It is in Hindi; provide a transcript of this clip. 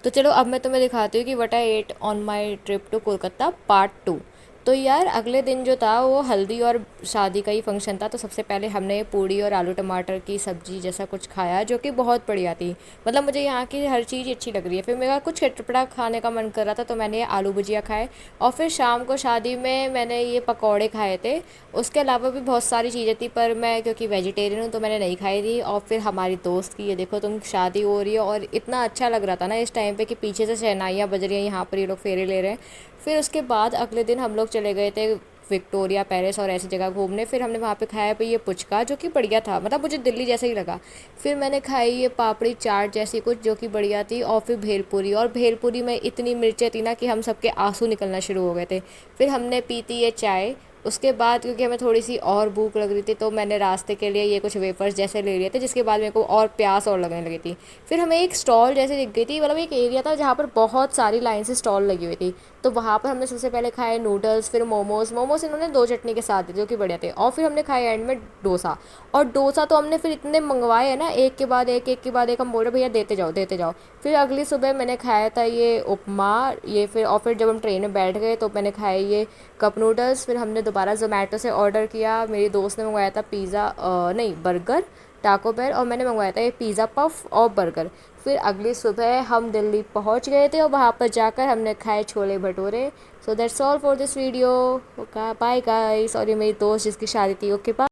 तो चलो अब मैं तुम्हें दिखाती हूँ कि what I ate on my trip to Kolkata part 2। तो यार अगले दिन जो था वो हल्दी और शादी का ही फंक्शन था। तो सबसे पहले हमने पूड़ी और आलू टमाटर की सब्ज़ी जैसा कुछ खाया जो कि बहुत बढ़िया थी। मतलब मुझे यहाँ की हर चीज़ अच्छी लग रही है। फिर मेरा कुछ चटपटा खाने का मन कर रहा था तो मैंने ये आलू भुजिया खाए। और फिर शाम को शादी में मैंने ये पकौड़े खाए थे। उसके अलावा भी बहुत सारी चीज़ें थी पर मैं क्योंकि वेजिटेरियन हूँ तो मैंने नहीं खाई थी। और फिर हमारी दोस्त की ये देखो तुम शादी हो रही है और इतना अच्छा लग रहा था ना इस टाइम पे कि पीछे से शहनाइयाँ बज रही हैं, यहाँ पर ये लोग फेरे ले रहे हैं। फिर उसके बाद अगले दिन हम लोग चले गए थे विक्टोरिया पेरिस और ऐसी जगह घूमने। फिर हमने वहाँ पे खाया पे ये पुचका जो कि बढ़िया था, मतलब मुझे दिल्ली जैसा ही लगा। फिर मैंने खाई ये पापड़ी चाट जैसी कुछ जो कि बढ़िया थी। और फिर भेलपूरी, और भेलपूरी में इतनी मिर्चें थी ना कि हम सबके आंसू निकलना शुरू हो गए थे। फिर हमने पी थी ये चाय। उसके बाद क्योंकि हमें थोड़ी सी और भूख लग रही थी तो मैंने रास्ते के लिए ये कुछ वेफर्स जैसे ले लिए थे, जिसके बाद मेरे को और प्यास और लगने लगी थी। फिर हमें एक स्टॉल जैसे दिख गई थी, मतलब एक एरिया था जहाँ पर बहुत सारी लाइन से स्टॉल लगी हुई थी। तो वहाँ पर हमने सबसे पहले खाए नूडल्स, फिर मोमोज। मोमोज इन्होंने दो चटनी के साथ थे जो कि बढ़िया थे। और फिर हमने खाए एंड में डोसा। और डोसा तो हमने फिर इतने मंगवाए हैं ना, एक के बाद एक, एक के बाद एक, हम बोल रहे भैया देते जाओ देते जाओ। फिर अगली सुबह मैंने खाया था ये उपमा। ये फिर और फिर जब हम ट्रेन में बैठ गए तो मैंने खाए ये कप नूडल्स। फिर हमने दोबारा जोमेटो से ऑर्डर किया। मेरी दोस्त ने मंगवाया था पिज़्ज़ा, नहीं बर्गर, टाको बेल, और मैंने मंगवाया था ये पिज़्ज़ा पफ और बर्गर। फिर अगली सुबह हम दिल्ली पहुंच गए थे और वहाँ पर जाकर हमने खाए chole bhature. So that's all for this video. Bye guys. और ये मेरी दोस्त जिसकी शादी थी, ओके बाय।